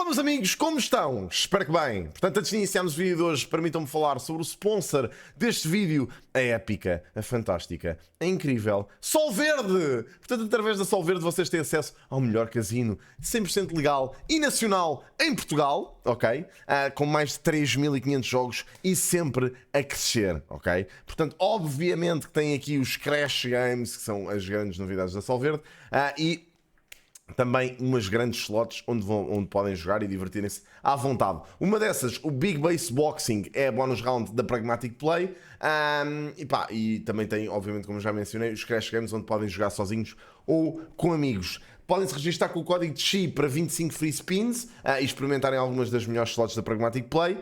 Olá meus amigos, como estão? Espero que bem. Portanto, antes de iniciarmos o vídeo de hoje, permitam-me falar sobre o sponsor deste vídeo, a épica, a fantástica, a incrível Solverde. Portanto, através da Solverde vocês têm acesso ao melhor casino 100% legal e nacional em Portugal, ok? Com mais de 3.500 jogos e sempre a crescer, ok? Portanto, obviamente que tem aqui os Crash Games, que são as grandes novidades da Solverde, e também umas grandes slots onde podem jogar e divertirem-se à vontade. Uma dessas, o Big Base Boxing, é a bonus round da Pragmatic Play. E também tem, obviamente, como já mencionei, os Crash Games onde podem jogar sozinhos ou com amigos. Podem-se registrar com o código de CHI para 25 free spins e experimentarem algumas das melhores slots da Pragmatic Play.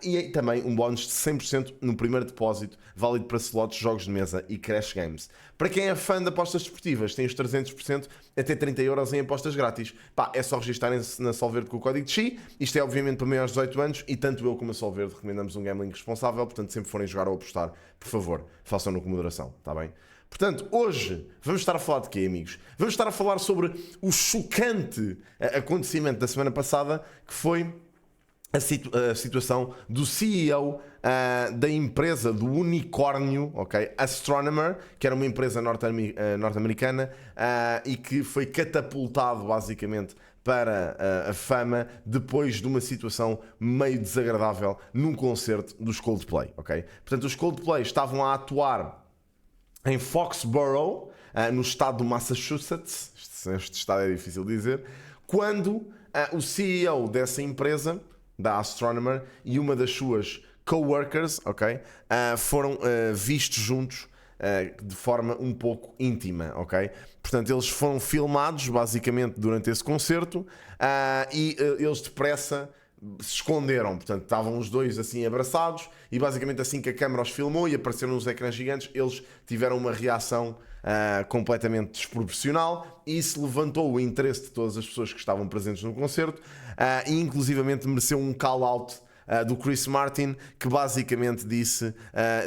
E também um bónus de 100% no primeiro depósito, válido para slots, jogos de mesa e Crash Games. Para quem é fã de apostas desportivas, tem os 300% até 30 euros em apostas grátis. É só registarem-se na Solverde com o código de CHI. Isto é obviamente para maiores de 18 anos e tanto eu como a Solverde recomendamos um gambling responsável. Portanto, sempre forem jogar ou apostar, por favor, façam-no com moderação, está bem? Portanto, hoje vamos estar a falar de quê, amigos? Vamos estar a falar sobre o chocante acontecimento da semana passada, que foi a situação do CEO da empresa do unicórnio, ok? Astronomer, que era uma empresa norte-americana e que foi catapultado basicamente para a fama depois de uma situação meio desagradável num concerto dos Coldplay, ok? Portanto, os Coldplay estavam a atuar em Foxborough, no estado do Massachusetts, este estado é difícil de dizer, quando o CEO dessa empresa, da Astronomer, e uma das suas coworkers, ok, foram vistos juntos de forma um pouco íntima, ok? Portanto, eles foram filmados basicamente durante esse concerto e eles depressa se esconderam, portanto estavam os dois assim abraçados e basicamente assim que a câmera os filmou e apareceram nos ecrãs gigantes, eles tiveram uma reação completamente desproporcional e isso levantou o interesse de todas as pessoas que estavam presentes no concerto e inclusivamente mereceu um call-out do Chris Martin, que basicamente disse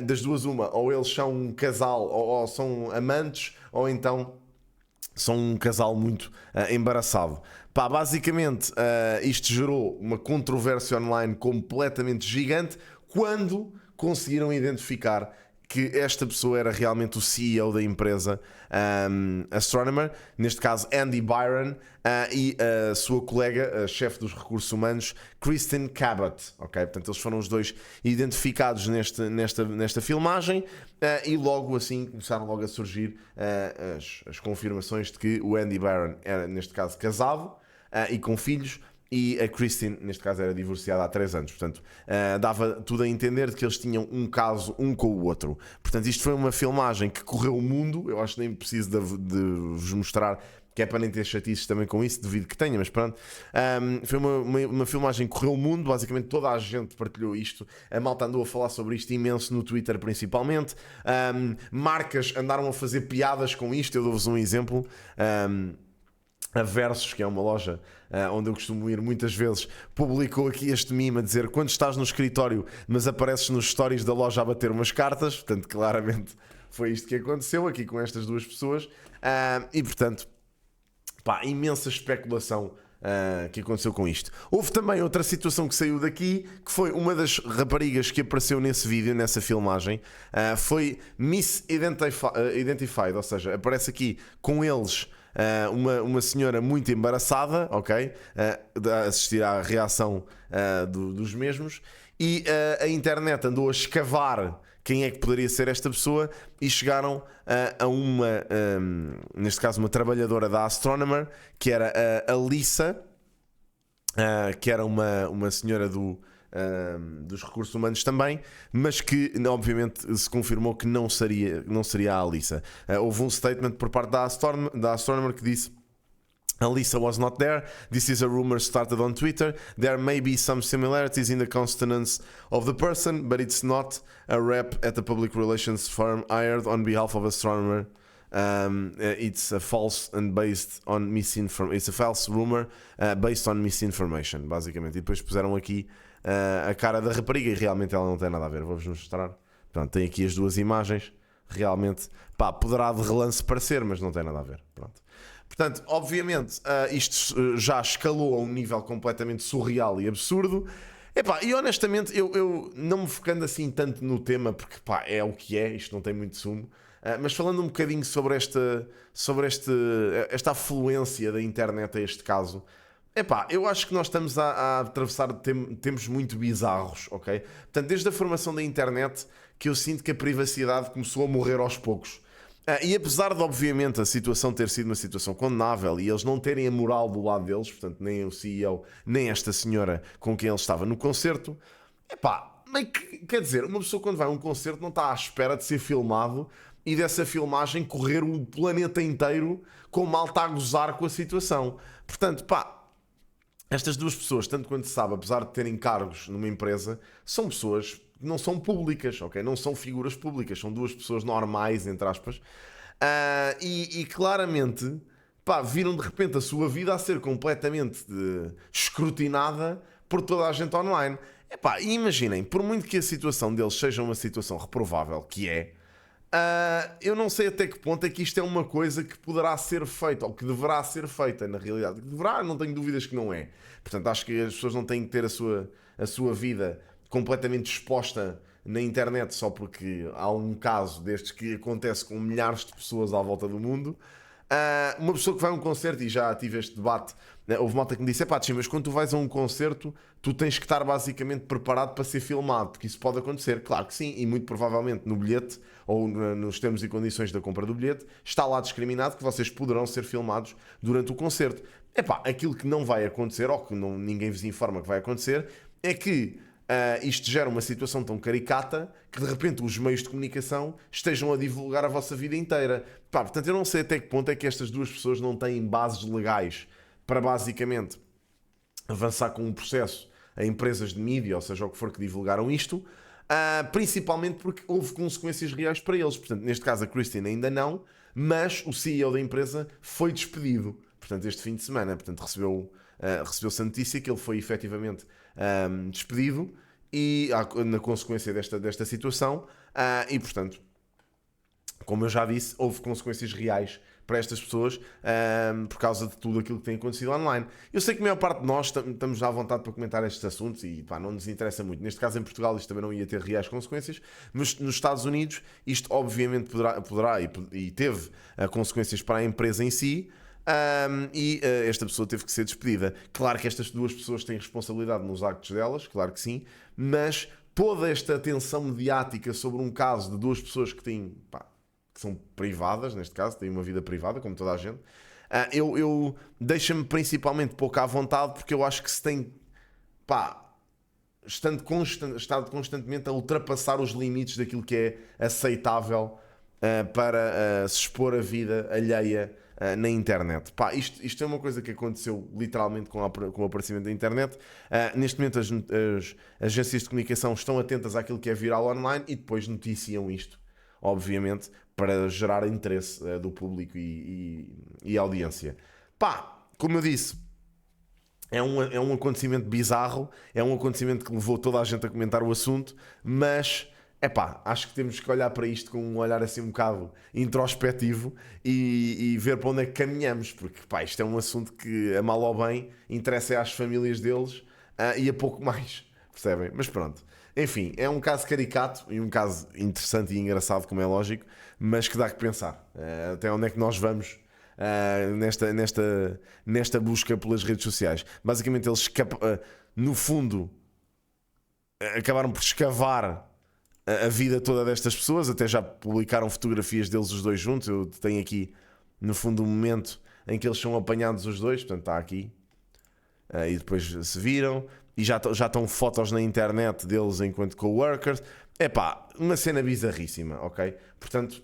das duas uma, ou eles são um casal ou são amantes, ou então são um casal muito embaraçado. Basicamente isto gerou uma controvérsia online completamente gigante quando conseguiram identificar que esta pessoa era realmente o CEO da empresa Astronomer, neste caso Andy Byron, e a sua colega, a chefe dos recursos humanos, Kristen Cabot, ok? Portanto, eles foram os dois identificados nesta filmagem e logo assim começaram logo a surgir as confirmações de que o Andy Byron era, neste caso, casado e com filhos, e a Kristen, neste caso, era divorciada há 3 anos. Portanto, dava tudo a entender de que eles tinham um caso um com o outro. Portanto, isto foi uma filmagem que correu o mundo. Eu acho que nem preciso de vos mostrar, que é para nem ter chatices também com isso, devido que tenha, mas pronto. Foi uma filmagem que correu o mundo. Basicamente toda a gente partilhou isto. A malta andou a falar sobre isto imenso no Twitter principalmente. Marcas andaram a fazer piadas com isto. Eu dou-vos um exemplo. A Versus, que é uma loja onde eu costumo ir muitas vezes, publicou aqui este meme a dizer: quando estás no escritório mas apareces nos stories da loja a bater umas cartas. Portanto, claramente foi isto que aconteceu aqui com estas duas pessoas e portanto, imensa especulação que aconteceu com isto. Houve também outra situação que saiu daqui, que foi uma das raparigas que apareceu nesse vídeo, nessa filmagem, foi Misidentified, ou seja, aparece aqui com eles uma senhora muito embaraçada, ok? A assistir à reação dos mesmos, e a internet andou a escavar quem é que poderia ser esta pessoa e chegaram a uma, neste caso, uma trabalhadora da Astronomer, que era a Lisa, que era uma senhora dos recursos humanos também, mas que obviamente se confirmou que não seria a Alissa. Houve um statement por parte da Astronomer que disse: Alissa was not there. This is a rumor started on Twitter. There may be some similarities in the consonants of the person, but it's not a rep at the public relations firm hired on behalf of Astronomer. It's a false and based on misinformation. It's a false rumor based on misinformation, basicamente. E depois puseram aqui a cara da rapariga e realmente ela não tem nada a ver. Vou-vos mostrar. Pronto, tem aqui as duas imagens. Realmente, poderá de relance parecer, mas não tem nada a ver. Pronto. Portanto, obviamente, isto já escalou a um nível completamente surreal e absurdo. Epá, e honestamente, eu não me focando assim tanto no tema, porque pá, é o que é, isto não tem muito sumo. Mas falando um bocadinho esta afluência da internet a este caso, epá, eu acho que nós estamos a atravessar tempos muito bizarros, ok? Portanto, desde a formação da internet, que eu sinto que a privacidade começou a morrer aos poucos. E apesar de, obviamente, a situação ter sido uma situação condenável e eles não terem a moral do lado deles, portanto, nem o CEO, nem esta senhora com quem ele estava no concerto, epá, quer dizer, uma pessoa quando vai a um concerto não está à espera de ser filmado e dessa filmagem correr o planeta inteiro com malta a gozar com a situação. Portanto, pá, estas duas pessoas, tanto quanto se sabe, apesar de terem cargos numa empresa, são pessoas que não são públicas, ok? Não são figuras públicas, são duas pessoas normais, entre aspas, e claramente, pá, viram de repente a sua vida a ser completamente escrutinada por toda a gente online. Epá, e imaginem, por muito que a situação deles seja uma situação reprovável, que é, eu não sei até que ponto é que isto é uma coisa que poderá ser feita, ou que deverá ser feita, na realidade. Deverá, não tenho dúvidas que não é. Portanto, acho que as pessoas não têm que ter a sua vida completamente exposta na internet só porque há um caso destes que acontece com milhares de pessoas à volta do mundo. Uma pessoa que vai a um concerto, e já tive este debate, né, houve malta que me disse: é pá, mas quando tu vais a um concerto, tu tens que estar basicamente preparado para ser filmado, porque isso pode acontecer. Claro que sim, e muito provavelmente no bilhete ou nos termos e condições da compra do bilhete está lá discriminado que vocês poderão ser filmados durante o concerto. É pá, aquilo que não vai acontecer, ou que ninguém vos informa que vai acontecer, é que isto gera uma situação tão caricata que de repente os meios de comunicação estejam a divulgar a vossa vida inteira. Pá, portanto, eu não sei até que ponto é que estas duas pessoas não têm bases legais para basicamente avançar com um processo a empresas de mídia, ou seja, o que for que divulgaram isto, principalmente porque houve consequências reais para eles. Portanto, neste caso a Christine ainda não, mas o CEO da empresa foi despedido, portanto, este fim de semana. Portanto, recebeu-se a notícia que ele foi efetivamente despedido e na consequência desta situação, e portanto, como eu já disse, houve consequências reais para estas pessoas por causa de tudo aquilo que tem acontecido online. Eu sei que a maior parte de nós estamos à vontade para comentar estes assuntos e pá, não nos interessa muito. Neste caso, em Portugal, isto também não ia ter reais consequências, mas nos Estados Unidos isto obviamente poderá e teve consequências para a empresa em si. Esta pessoa teve que ser despedida. Claro que estas duas pessoas têm responsabilidade nos actos delas, claro que sim, mas toda esta atenção mediática sobre um caso de duas pessoas que têm, pá, que são privadas, neste caso, têm uma vida privada, como toda a gente, eu deixa-me principalmente pouco à vontade, porque eu acho que se tem, pá, estado constantemente a ultrapassar os limites daquilo que é aceitável para se expor a vida alheia na internet. Pá, isto é uma coisa que aconteceu literalmente com o aparecimento da internet. Neste momento as agências de comunicação estão atentas àquilo que é viral online e depois noticiam isto, obviamente, para gerar interesse do público e audiência. Pá, como eu disse, é um acontecimento bizarro, é um acontecimento que levou toda a gente a comentar o assunto, mas epá, acho que temos que olhar para isto com um olhar assim um bocado introspectivo e ver para onde é que caminhamos, porque pá, isto é um assunto que, a mal ou bem, interessa às famílias deles e a pouco mais, percebem? Mas pronto, enfim, é um caso caricato e um caso interessante e engraçado, como é lógico, mas que dá que pensar até onde é que nós vamos nesta busca pelas redes sociais. Basicamente eles no fundo acabaram por escavar a vida toda destas pessoas, até já publicaram fotografias deles os dois juntos. Eu tenho aqui no fundo um momento em que eles são apanhados os dois, portanto está aqui, e depois se viram e já estão fotos na internet deles enquanto coworkers. É pá, uma cena bizarríssima, ok? Portanto,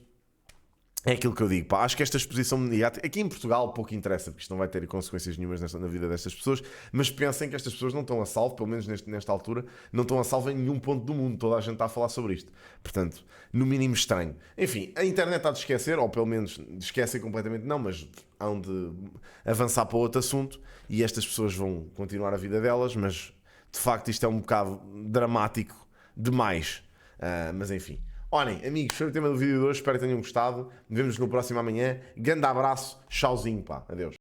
é aquilo que eu digo, pá, acho que esta exposição mediática, aqui em Portugal pouco interessa, porque isto não vai ter consequências nenhumas na vida destas pessoas, mas pensem que estas pessoas não estão a salvo, pelo menos nesta altura, não estão a salvo em nenhum ponto do mundo, toda a gente está a falar sobre isto. Portanto, no mínimo estranho. Enfim, a internet há de esquecer, ou pelo menos de esquecer completamente não, mas hão de avançar para outro assunto, e estas pessoas vão continuar a vida delas, mas de facto isto é um bocado dramático demais. Mas enfim. Olhem, amigos, foi o tema do vídeo de hoje. Espero que tenham gostado. Nos vemos no próximo amanhã. Grande abraço. Tchauzinho, pá. Adeus.